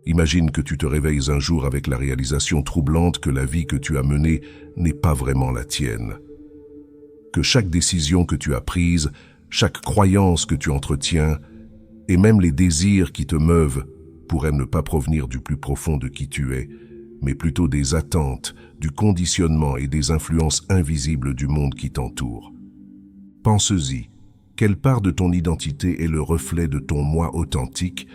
Imagine que tu te réveilles un jour avec la réalisation troublante que la vie que tu as menée n'est pas vraiment la tienne. Que chaque décision que tu as prise, chaque croyance que tu entretiens, et même les désirs qui te meuvent, pourraient ne pas provenir du plus profond de qui tu es, mais plutôt des attentes, du conditionnement et des influences invisibles du monde qui t'entoure. Pense-y, quelle part de ton identité est le reflet de ton moi authentique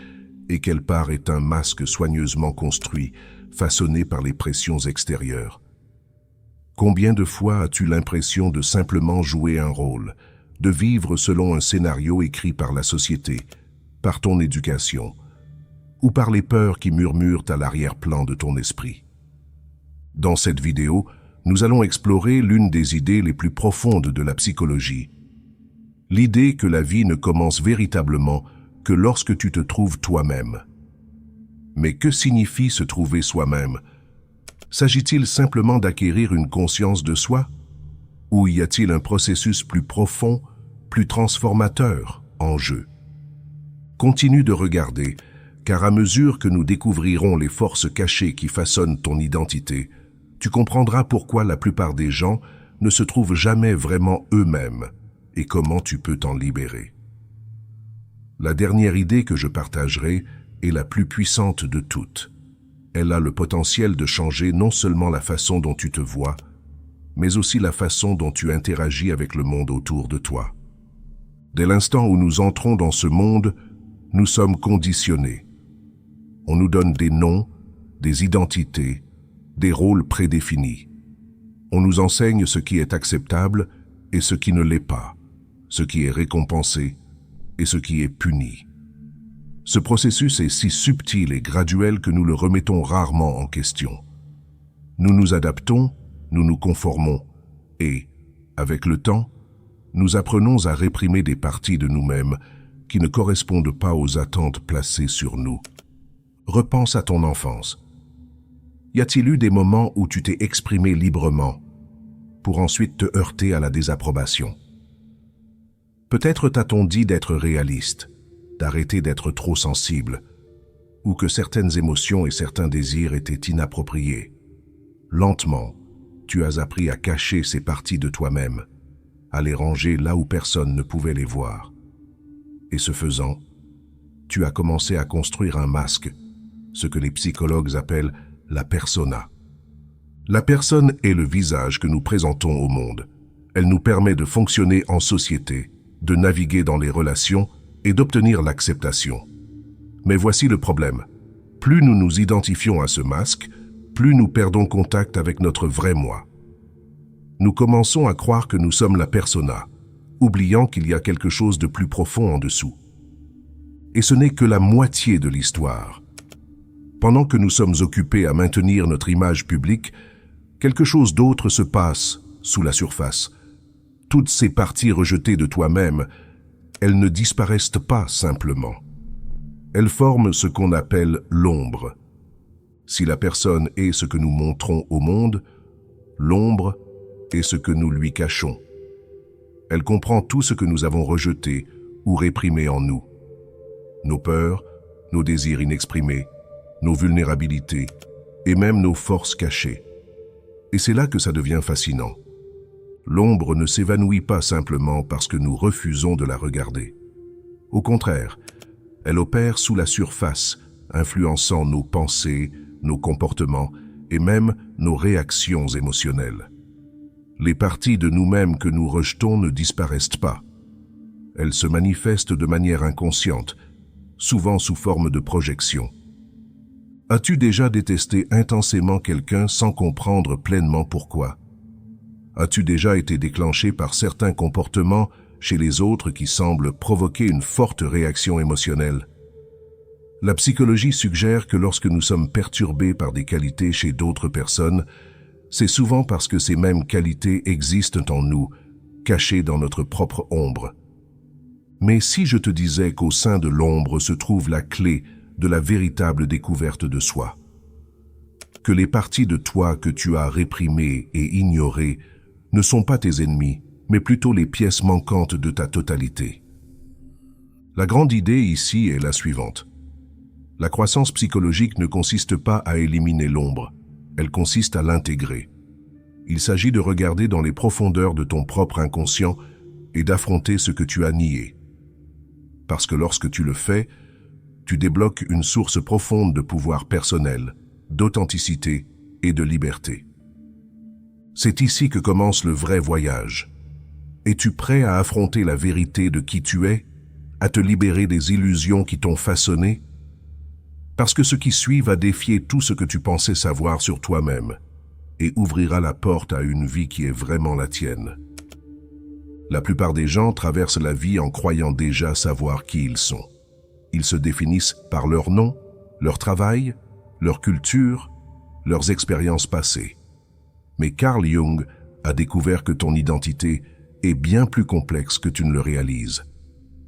et quelle part est un masque soigneusement construit, façonné par les pressions extérieures? Combien de fois as-tu l'impression de simplement jouer un rôle, de vivre selon un scénario écrit par la société, par ton éducation, ou par les peurs qui murmurent à l'arrière-plan de ton esprit? Dans cette vidéo, nous allons explorer l'une des idées les plus profondes de la psychologie. L'idée que la vie ne commence véritablement que lorsque tu te trouves toi-même. Mais que signifie se trouver soi-même? S'agit-il simplement d'acquérir une conscience de soi? Ou y a-t-il un processus plus profond, plus transformateur en jeu? Continue de regarder, car à mesure que nous découvrirons les forces cachées qui façonnent ton identité, tu comprendras pourquoi la plupart des gens ne se trouvent jamais vraiment eux-mêmes et comment tu peux t'en libérer. La dernière idée que je partagerai est la plus puissante de toutes. Elle a le potentiel de changer non seulement la façon dont tu te vois, mais aussi la façon dont tu interagis avec le monde autour de toi. Dès l'instant où nous entrons dans ce monde, nous sommes conditionnés. On nous donne des noms, des identités, des rôles prédéfinis. On nous enseigne ce qui est acceptable et ce qui ne l'est pas, ce qui est récompensé et ce qui est puni. Ce processus est si subtil et graduel que nous le remettons rarement en question. Nous nous adaptons, nous nous conformons et, avec le temps, nous apprenons à réprimer des parties de nous-mêmes qui ne correspondent pas aux attentes placées sur nous. Repense à ton enfance. Y a-t-il eu des moments où tu t'es exprimé librement pour ensuite te heurter à la désapprobation? Peut-être t'a-t-on dit d'être réaliste, d'arrêter d'être trop sensible, ou que certaines émotions et certains désirs étaient inappropriés. Lentement, tu as appris à cacher ces parties de toi-même, à les ranger là où personne ne pouvait les voir. Et ce faisant, tu as commencé à construire un masque, ce que les psychologues appellent la persona. La personne est le visage que nous présentons au monde. Elle nous permet de fonctionner en société, de naviguer dans les relations et d'obtenir l'acceptation. Mais voici le problème. Plus nous nous identifions à ce masque, plus nous perdons contact avec notre vrai moi. Nous commençons à croire que nous sommes la persona, oubliant qu'il y a quelque chose de plus profond en dessous. Et ce n'est que la moitié de l'histoire. Pendant que nous sommes occupés à maintenir notre image publique, quelque chose d'autre se passe sous la surface. Toutes ces parties rejetées de toi-même, elles ne disparaissent pas simplement. Elles forment ce qu'on appelle l'ombre. Si la personne est ce que nous montrons au monde, l'ombre est ce que nous lui cachons. Elle comprend tout ce que nous avons rejeté ou réprimé en nous. Nos peurs, nos désirs inexprimés, nos vulnérabilités et même nos forces cachées. Et c'est là que ça devient fascinant. L'ombre ne s'évanouit pas simplement parce que nous refusons de la regarder. Au contraire, elle opère sous la surface, influençant nos pensées, nos comportements et même nos réactions émotionnelles. Les parties de nous-mêmes que nous rejetons ne disparaissent pas. Elles se manifestent de manière inconsciente, souvent sous forme de projection. As-tu déjà détesté intensément quelqu'un sans comprendre pleinement pourquoi? As-tu déjà été déclenché par certains comportements chez les autres qui semblent provoquer une forte réaction émotionnelle? La psychologie suggère que lorsque nous sommes perturbés par des qualités chez d'autres personnes, c'est souvent parce que ces mêmes qualités existent en nous, cachées dans notre propre ombre. Mais si je te disais qu'au sein de l'ombre se trouve la clé de la véritable découverte de soi, que les parties de toi que tu as réprimées et ignorées ne sont pas tes ennemis, mais plutôt les pièces manquantes de ta totalité. La grande idée ici est la suivante. La croissance psychologique ne consiste pas à éliminer l'ombre, elle consiste à l'intégrer. Il s'agit de regarder dans les profondeurs de ton propre inconscient et d'affronter ce que tu as nié. Parce que lorsque tu le fais, tu débloques une source profonde de pouvoir personnel, d'authenticité et de liberté. C'est ici que commence le vrai voyage. Es-tu prêt à affronter la vérité de qui tu es, à te libérer des illusions qui t'ont façonné? Parce que ce qui suit va défier tout ce que tu pensais savoir sur toi-même et ouvrira la porte à une vie qui est vraiment la tienne. La plupart des gens traversent la vie en croyant déjà savoir qui ils sont. Ils se définissent par leur nom, leur travail, leur culture, leurs expériences passées. Mais Carl Jung a découvert que ton identité est bien plus complexe que tu ne le réalises.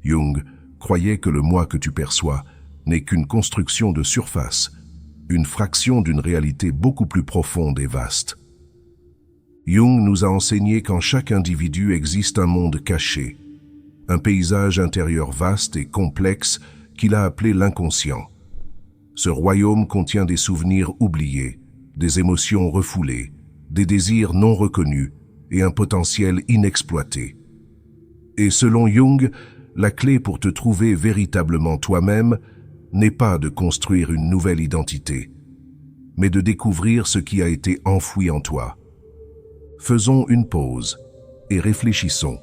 Jung croyait que le moi que tu perçois n'est qu'une construction de surface, une fraction d'une réalité beaucoup plus profonde et vaste. Jung nous a enseigné qu'en chaque individu existe un monde caché, un paysage intérieur vaste et complexe qu'il a appelé l'inconscient. Ce royaume contient des souvenirs oubliés, des émotions refoulées, des désirs non reconnus et un potentiel inexploité. Et selon Jung, la clé pour te trouver véritablement toi-même n'est pas de construire une nouvelle identité, mais de découvrir ce qui a été enfoui en toi. Faisons une pause et réfléchissons.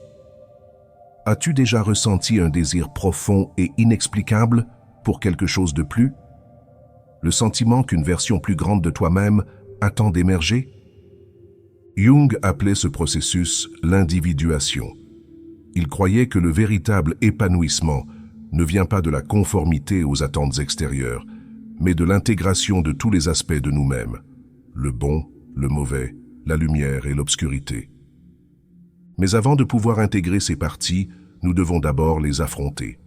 As-tu déjà ressenti un désir profond et inexplicable pour quelque chose de plus? Le sentiment qu'une version plus grande de toi-même attend d'émerger? Jung appelait ce processus l'individuation. Il croyait que le véritable épanouissement ne vient pas de la conformité aux attentes extérieures, mais de l'intégration de tous les aspects de nous-mêmes, le bon, le mauvais, la lumière et l'obscurité. Mais avant de pouvoir intégrer ces parties, nous devons d'abord les affronter.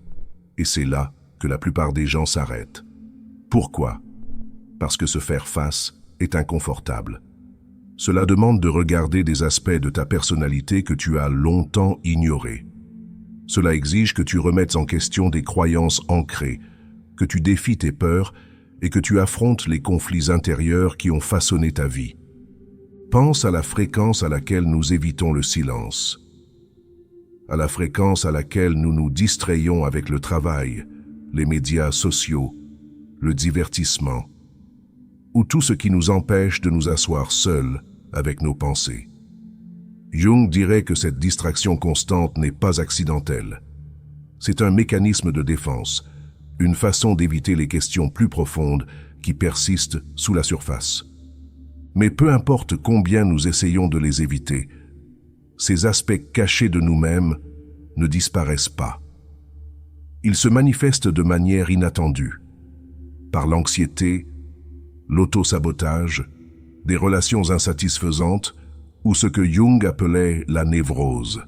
Et c'est là que la plupart des gens s'arrêtent. Pourquoi? Parce que se faire face est inconfortable. Cela demande de regarder des aspects de ta personnalité que tu as longtemps ignorés. Cela exige que tu remettes en question des croyances ancrées, que tu défies tes peurs et que tu affrontes les conflits intérieurs qui ont façonné ta vie. Pense à la fréquence à laquelle nous évitons le silence, à la fréquence à laquelle nous nous distrayons avec le travail, les médias sociaux, le divertissement, ou tout ce qui nous empêche de nous asseoir seuls avec nos pensées. Jung dirait que cette distraction constante n'est pas accidentelle. C'est un mécanisme de défense, une façon d'éviter les questions plus profondes qui persistent sous la surface. Mais peu importe combien nous essayons de les éviter, ces aspects cachés de nous-mêmes ne disparaissent pas. Ils se manifestent de manière inattendue, par l'anxiété, l'auto-sabotage, des relations insatisfaisantes ou ce que Jung appelait la névrose.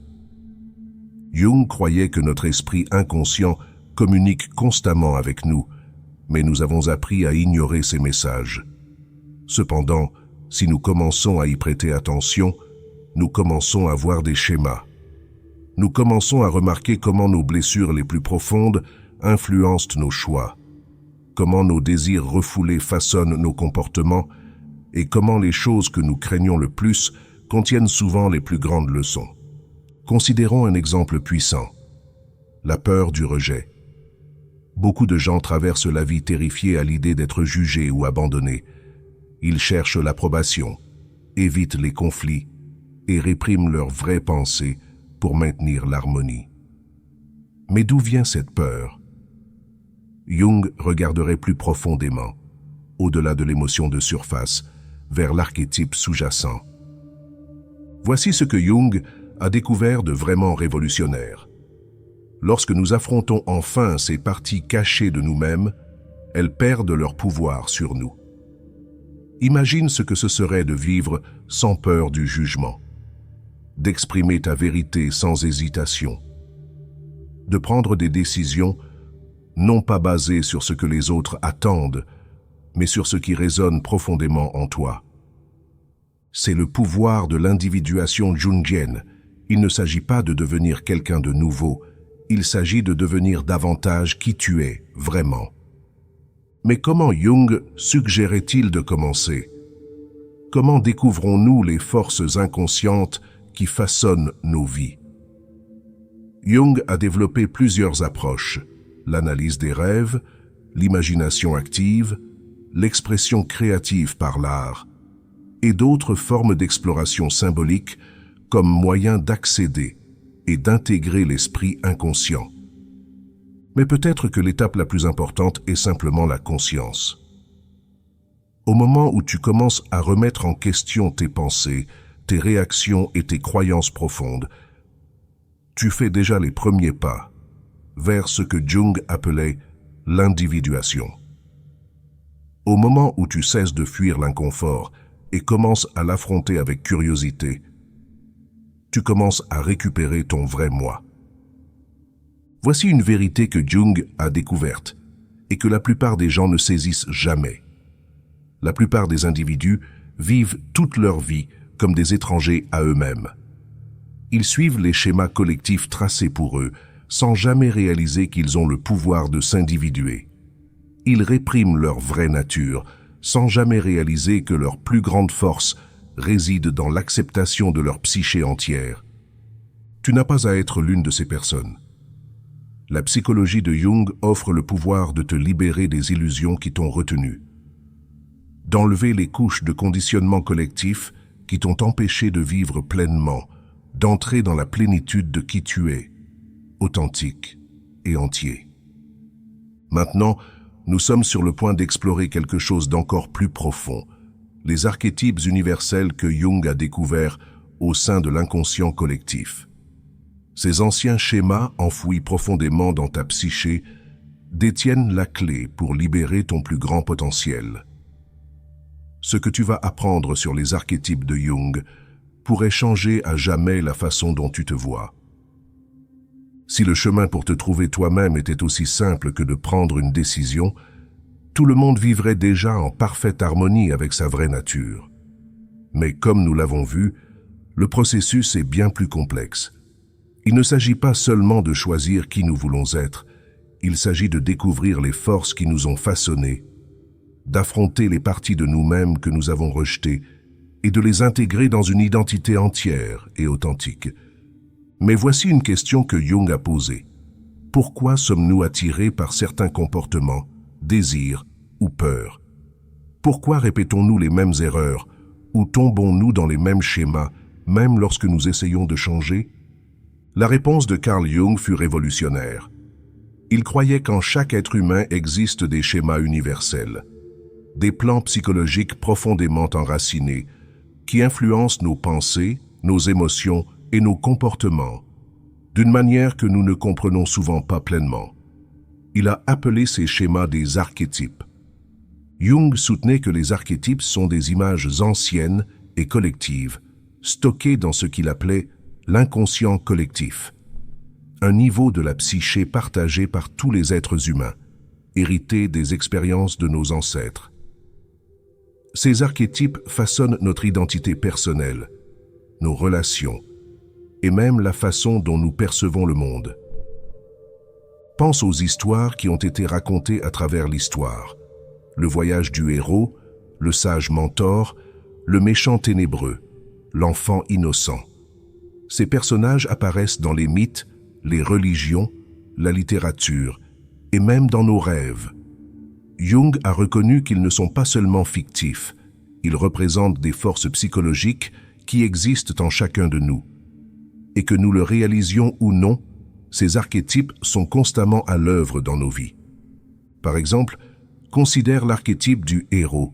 Jung croyait que notre esprit inconscient communique constamment avec nous, mais nous avons appris à ignorer ces messages. Cependant, si nous commençons à y prêter attention, nous commençons à voir des schémas. Nous commençons à remarquer comment nos blessures les plus profondes influencent nos choix, comment nos désirs refoulés façonnent nos comportements et comment les choses que nous craignons le plus contiennent souvent les plus grandes leçons. Considérons un exemple puissant, la peur du rejet. Beaucoup de gens traversent la vie terrifiés à l'idée d'être jugés ou abandonnés. Ils cherchent l'approbation, évitent les conflits et répriment leurs vraies pensées pour maintenir l'harmonie. Mais d'où vient cette peur? Jung regarderait plus profondément, au-delà de l'émotion de surface, vers l'archétype sous-jacent. Voici ce que Jung a découvert de vraiment révolutionnaire. Lorsque nous affrontons enfin ces parties cachées de nous-mêmes, elles perdent leur pouvoir sur nous. Imagine ce que ce serait de vivre sans peur du jugement, d'exprimer ta vérité sans hésitation, de prendre des décisions non pas basées sur ce que les autres attendent, mais sur ce qui résonne profondément en toi. C'est le pouvoir de l'individuation jungienne. Il ne s'agit pas de devenir quelqu'un de nouveau, il s'agit de devenir davantage qui tu es vraiment. Mais comment Jung suggérait-il de commencer? Comment découvrons-nous les forces inconscientes qui façonnent nos vies? Jung a développé plusieurs approches: l'analyse des rêves, l'imagination active, l'expression créative par l'art, et d'autres formes d'exploration symbolique comme moyen d'accéder et d'intégrer l'esprit inconscient. Mais peut-être que l'étape la plus importante est simplement la conscience. Au moment où tu commences à remettre en question tes pensées, tes réactions et tes croyances profondes, tu fais déjà les premiers pas vers ce que Jung appelait l'individuation. Au moment où tu cesses de fuir l'inconfort et commences à l'affronter avec curiosité, tu commences à récupérer ton vrai moi. Voici une vérité que Jung a découverte et que la plupart des gens ne saisissent jamais. La plupart des individus vivent toute leur vie comme des étrangers à eux-mêmes. Ils suivent les schémas collectifs tracés pour eux sans jamais réaliser qu'ils ont le pouvoir de s'individuer. Ils répriment leur vraie nature sans jamais réaliser que leur plus grande force réside dans l'acceptation de leur psyché entière. Tu n'as pas à être l'une de ces personnes. La psychologie de Jung offre le pouvoir de te libérer des illusions qui t'ont retenu, d'enlever les couches de conditionnement collectif qui t'ont empêché de vivre pleinement, d'entrer dans la plénitude de qui tu es, authentique et entier. Maintenant, nous sommes sur le point d'explorer quelque chose d'encore plus profond, les archétypes universels que Jung a découverts au sein de l'inconscient collectif. Ces anciens schémas enfouis profondément dans ta psyché détiennent la clé pour libérer ton plus grand potentiel. Ce que tu vas apprendre sur les archétypes de Jung pourrait changer à jamais la façon dont tu te vois. Si le chemin pour te trouver toi-même était aussi simple que de prendre une décision, tout le monde vivrait déjà en parfaite harmonie avec sa vraie nature. Mais comme nous l'avons vu, le processus est bien plus complexe. Il ne s'agit pas seulement de choisir qui nous voulons être, il s'agit de découvrir les forces qui nous ont façonnés, d'affronter les parties de nous-mêmes que nous avons rejetées et de les intégrer dans une identité entière et authentique. Mais voici une question que Jung a posée. Pourquoi sommes-nous attirés par certains comportements, désirs ou peurs? Pourquoi répétons-nous les mêmes erreurs ou tombons-nous dans les mêmes schémas, même lorsque nous essayons de changer? La réponse de Carl Jung fut révolutionnaire. Il croyait qu'en chaque être humain existent des schémas universels, des plans psychologiques profondément enracinés, qui influencent nos pensées, nos émotions et nos comportements, d'une manière que nous ne comprenons souvent pas pleinement. Il a appelé ces schémas des archétypes. Jung soutenait que les archétypes sont des images anciennes et collectives, stockées dans ce qu'il appelait l'inconscient collectif, un niveau de la psyché partagé par tous les êtres humains, hérité des expériences de nos ancêtres. Ces archétypes façonnent notre identité personnelle, nos relations, et même la façon dont nous percevons le monde. Pense aux histoires qui ont été racontées à travers l'histoire. Le voyage du héros, le sage mentor, le méchant ténébreux, l'enfant innocent. Ces personnages apparaissent dans les mythes, les religions, la littérature et même dans nos rêves. Jung a reconnu qu'ils ne sont pas seulement fictifs, ils représentent des forces psychologiques qui existent en chacun de nous. Et que nous le réalisions ou non, ces archétypes sont constamment à l'œuvre dans nos vies. Par exemple, considère l'archétype du héros.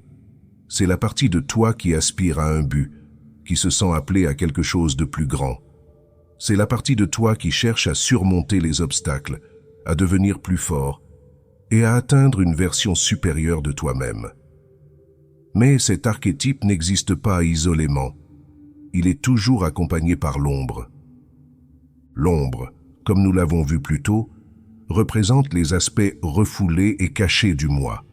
C'est la partie de toi qui aspire à un but, qui se sent appelé à quelque chose de plus grand. C'est la partie de toi qui cherche à surmonter les obstacles, à devenir plus fort et à atteindre une version supérieure de toi-même. Mais cet archétype n'existe pas isolément. Il est toujours accompagné par l'ombre. L'ombre, comme nous l'avons vu plus tôt, représente les aspects refoulés et cachés du moi.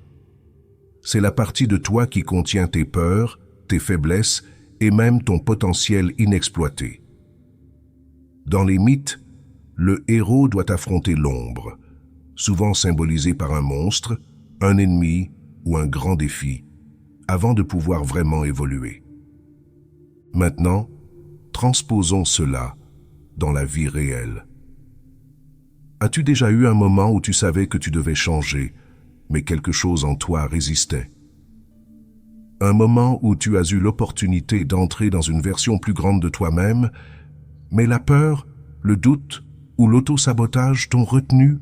C'est la partie de toi qui contient tes peurs, tes faiblesses et même ton potentiel inexploité. Dans les mythes, le héros doit affronter l'ombre, souvent symbolisé par un monstre, un ennemi ou un grand défi, avant de pouvoir vraiment évoluer. Maintenant, transposons cela dans la vie réelle. As-tu déjà eu un moment où tu savais que tu devais changer, mais quelque chose en toi résistait? Un moment où tu as eu l'opportunité d'entrer dans une version plus grande de toi-même, mais la peur, le doute ou l'auto-sabotage t'ont retenu?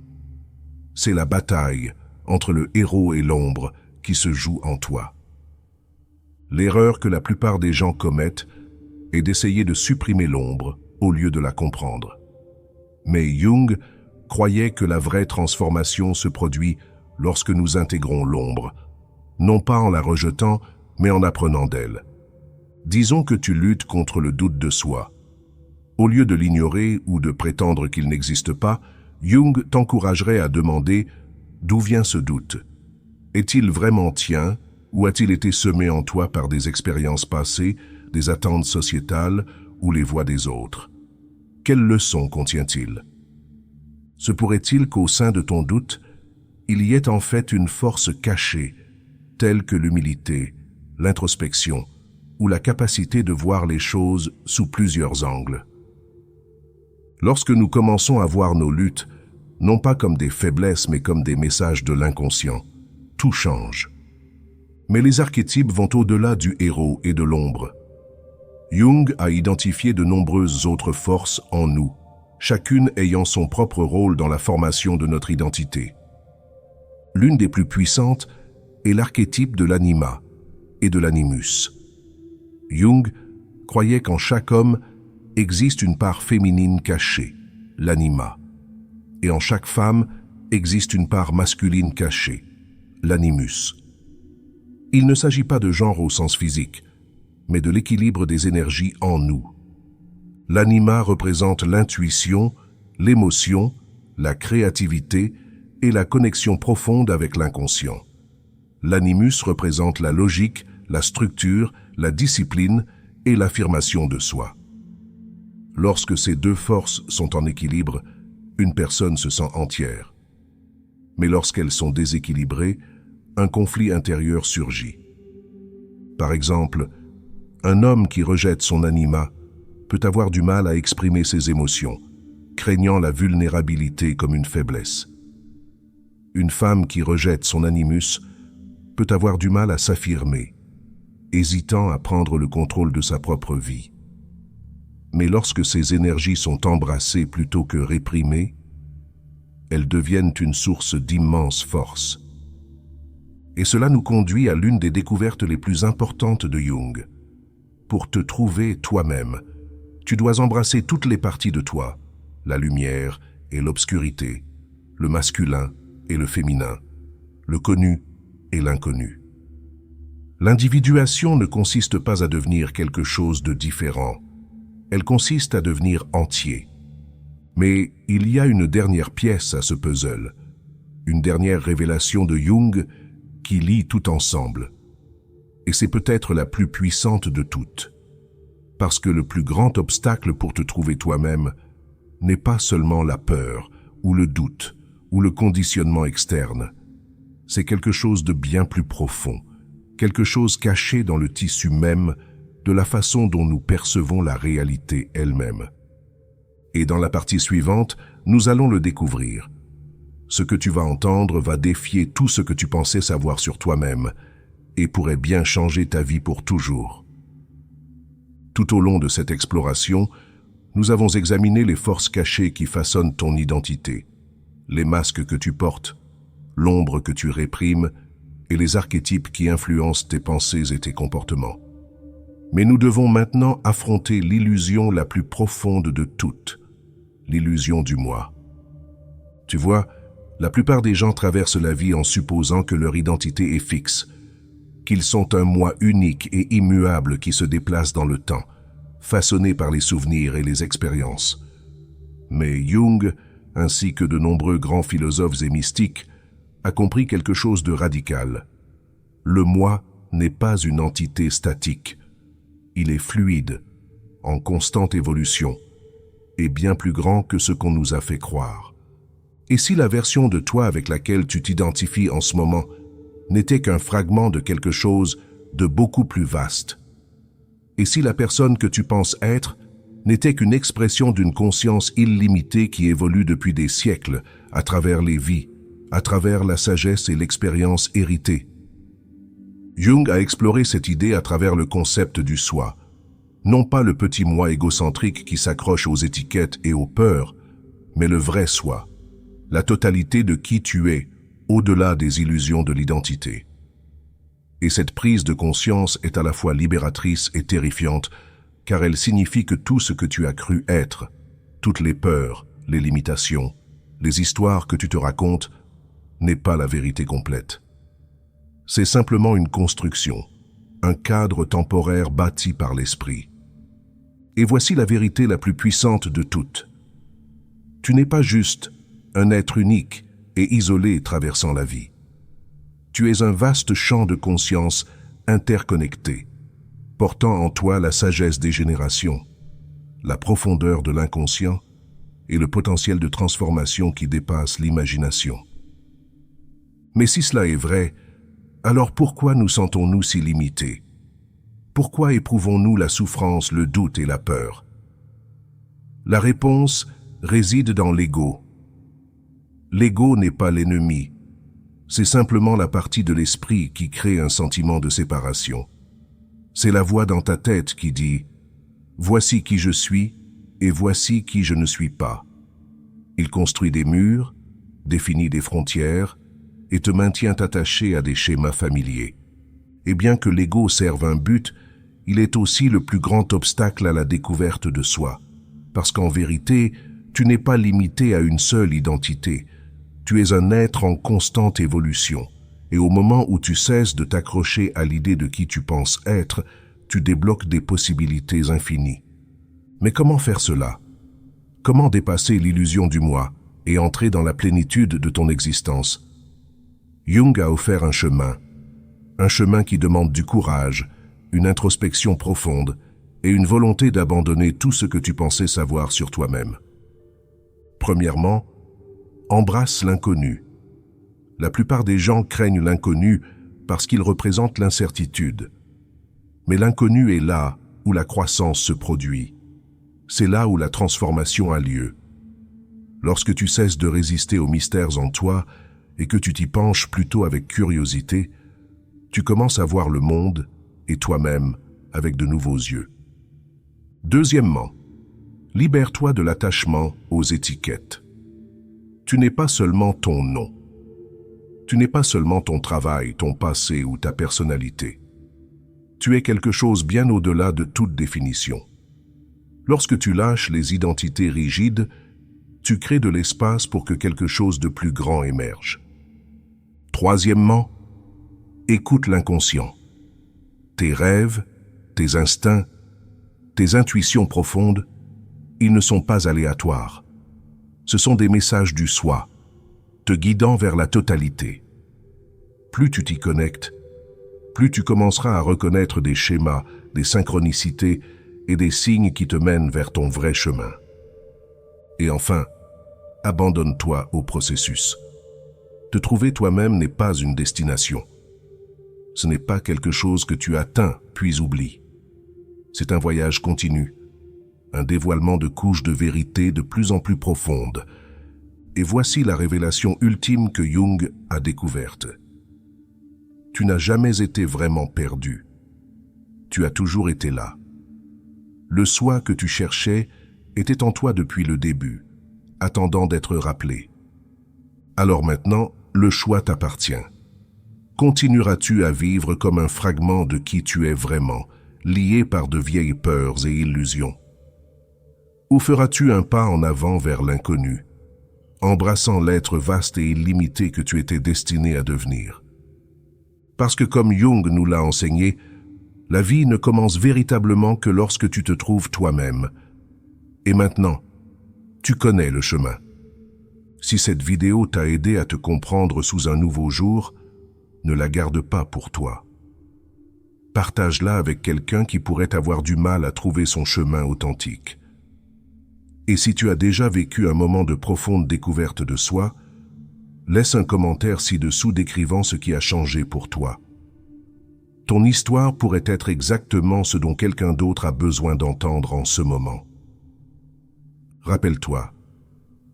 C'est la bataille entre le héros et l'ombre qui se joue en toi. L'erreur que la plupart des gens commettent est d'essayer de supprimer l'ombre au lieu de la comprendre. Mais Jung croyait que la vraie transformation se produit lorsque nous intégrons l'ombre, non pas en la rejetant, mais en apprenant d'elle. Disons que tu luttes contre le doute de soi. Au lieu de l'ignorer ou de prétendre qu'il n'existe pas, Jung t'encouragerait à demander d'où vient ce doute. Est-il vraiment tien ou a-t-il été semé en toi par des expériences passées, des attentes sociétales ou les voix des autres? Quelles leçons contient-il? Se pourrait-il qu'au sein de ton doute, il y ait en fait une force cachée, telle que l'humilité, l'introspection ou la capacité de voir les choses sous plusieurs angles? Lorsque nous commençons à voir nos luttes, non pas comme des faiblesses mais comme des messages de l'inconscient, tout change. Mais les archétypes vont au-delà du héros et de l'ombre. Jung a identifié de nombreuses autres forces en nous, chacune ayant son propre rôle dans la formation de notre identité. L'une des plus puissantes est l'archétype de l'anima et de l'animus. Jung croyait qu'en chaque homme existe une part féminine cachée, l'anima, et en chaque femme existe une part masculine cachée, l'animus. Il ne s'agit pas de genre au sens physique, mais de l'équilibre des énergies en nous. L'anima représente l'intuition, l'émotion, la créativité et la connexion profonde avec l'inconscient. L'animus représente la logique, la structure, la discipline et l'affirmation de soi. Lorsque ces deux forces sont en équilibre, une personne se sent entière. Mais lorsqu'elles sont déséquilibrées, un conflit intérieur surgit. Par exemple, un homme qui rejette son anima peut avoir du mal à exprimer ses émotions, craignant la vulnérabilité comme une faiblesse. Une femme qui rejette son animus peut avoir du mal à s'affirmer, hésitant à prendre le contrôle de sa propre vie. Mais lorsque ces énergies sont embrassées plutôt que réprimées, elles deviennent une source d'immense force. Et cela nous conduit à l'une des découvertes les plus importantes de Jung. Pour te trouver toi-même, tu dois embrasser toutes les parties de toi, la lumière et l'obscurité, le masculin et le féminin, le connu et l'inconnu. L'individuation ne consiste pas à devenir quelque chose de différent, elle consiste à devenir entier. Mais il y a une dernière pièce à ce puzzle, une dernière révélation de Jung qui lie tout ensemble. Et c'est peut-être la plus puissante de toutes. Parce que le plus grand obstacle pour te trouver toi-même n'est pas seulement la peur, ou le doute, ou le conditionnement externe. C'est quelque chose de bien plus profond, quelque chose caché dans le tissu même de la façon dont nous percevons la réalité elle-même. Et dans la partie suivante, nous allons le découvrir. Ce que tu vas entendre va défier tout ce que tu pensais savoir sur toi-même et pourrait bien changer ta vie pour toujours. Tout au long de cette exploration, nous avons examiné les forces cachées qui façonnent ton identité, les masques que tu portes, l'ombre que tu réprimes et les archétypes qui influencent tes pensées et tes comportements. Mais nous devons maintenant affronter l'illusion la plus profonde de toutes, l'illusion du moi. Tu vois, la plupart des gens traversent la vie en supposant que leur identité est fixe, qu'ils sont un moi unique et immuable qui se déplace dans le temps, façonné par les souvenirs et les expériences. Mais Jung, ainsi que de nombreux grands philosophes et mystiques, a compris quelque chose de radical. Le moi n'est pas une entité statique. Il est fluide, en constante évolution, et bien plus grand que ce qu'on nous a fait croire. Et si la version de toi avec laquelle tu t'identifies en ce moment n'était qu'un fragment de quelque chose de beaucoup plus vaste. Et si la personne que tu penses être n'était qu'une expression d'une conscience illimitée qui évolue depuis des siècles à travers les vies, à travers la sagesse et l'expérience héritée. Jung a exploré cette idée à travers le concept du soi, non pas le petit moi égocentrique qui s'accroche aux étiquettes et aux peurs, mais le vrai soi, la totalité de qui tu es, au-delà des illusions de l'identité. Et cette prise de conscience est à la fois libératrice et terrifiante, car elle signifie que tout ce que tu as cru être, toutes les peurs, les limitations, les histoires que tu te racontes, n'est pas la vérité complète. C'est simplement une construction, un cadre temporaire bâti par l'esprit. Et voici la vérité la plus puissante de toutes. Tu n'es pas juste un être unique et isolé traversant la vie. Tu es un vaste champ de conscience interconnecté, portant en toi la sagesse des générations, la profondeur de l'inconscient et le potentiel de transformation qui dépasse l'imagination. Mais si cela est vrai, alors pourquoi nous sentons-nous si limités? Pourquoi éprouvons-nous la souffrance, le doute et la peur? La réponse réside dans l'ego. L'ego n'est pas l'ennemi, c'est simplement la partie de l'esprit qui crée un sentiment de séparation. C'est la voix dans ta tête qui dit « Voici qui je suis et voici qui je ne suis pas ». Il construit des murs, définit des frontières et te maintient attaché à des schémas familiers. Et bien que l'ego serve un but, il est aussi le plus grand obstacle à la découverte de soi. Parce qu'en vérité, tu n'es pas limité à une seule identité. Tu es un être en constante évolution. Et au moment où tu cesses de t'accrocher à l'idée de qui tu penses être, tu débloques des possibilités infinies. Mais comment faire cela? Comment dépasser l'illusion du moi et entrer dans la plénitude de ton existence? Jung a offert un chemin qui demande du courage, une introspection profonde et une volonté d'abandonner tout ce que tu pensais savoir sur toi-même. Premièrement, embrasse l'inconnu. La plupart des gens craignent l'inconnu parce qu'il représente l'incertitude. Mais l'inconnu est là où la croissance se produit. C'est là où la transformation a lieu. Lorsque tu cesses de résister aux mystères en toi et que tu t'y penches plutôt avec curiosité, tu commences à voir le monde et toi-même avec de nouveaux yeux. Deuxièmement, libère-toi de l'attachement aux étiquettes. Tu n'es pas seulement ton nom. Tu n'es pas seulement ton travail, ton passé ou ta personnalité. Tu es quelque chose bien au-delà de toute définition. Lorsque tu lâches les identités rigides, tu crées de l'espace pour que quelque chose de plus grand émerge. Troisièmement, écoute l'inconscient. Tes rêves, tes instincts, tes intuitions profondes, ils ne sont pas aléatoires. Ce sont des messages du soi, te guidant vers la totalité. Plus tu t'y connectes, plus tu commenceras à reconnaître des schémas, des synchronicités et des signes qui te mènent vers ton vrai chemin. Et enfin, abandonne-toi au processus. Te trouver toi-même n'est pas une destination. Ce n'est pas quelque chose que tu atteins puis oublies. C'est un voyage continu, un dévoilement de couches de vérité de plus en plus profondes. Et voici la révélation ultime que Jung a découverte. Tu n'as jamais été vraiment perdu. Tu as toujours été là. Le soi que tu cherchais était en toi depuis le début, attendant d'être rappelé. Alors maintenant, le choix t'appartient. Continueras-tu à vivre comme un fragment de qui tu es vraiment, lié par de vieilles peurs et illusions? Ou feras-tu un pas en avant vers l'inconnu, embrassant l'être vaste et illimité que tu étais destiné à devenir? Parce que comme Jung nous l'a enseigné, la vie ne commence véritablement que lorsque tu te trouves toi-même. Et maintenant, tu connais le chemin. Si cette vidéo t'a aidé à te comprendre sous un nouveau jour, ne la garde pas pour toi. Partage-la avec quelqu'un qui pourrait avoir du mal à trouver son chemin authentique. Et si tu as déjà vécu un moment de profonde découverte de soi, laisse un commentaire ci-dessous décrivant ce qui a changé pour toi. Ton histoire pourrait être exactement ce dont quelqu'un d'autre a besoin d'entendre en ce moment. Rappelle-toi,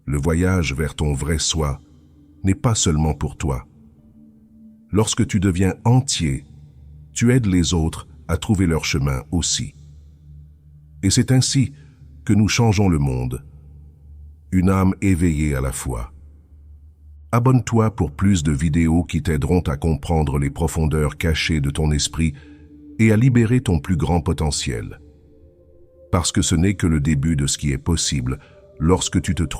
le voyage vers ton vrai soi n'est pas seulement pour toi. Lorsque tu deviens entier, tu aides les autres à trouver leur chemin aussi. Et c'est ainsi que nous changeons le monde, une âme éveillée à la fois. Abonne-toi pour plus de vidéos qui t'aideront à comprendre les profondeurs cachées de ton esprit et à libérer ton plus grand potentiel. Parce que ce n'est que le début de ce qui est possible lorsque tu te trouves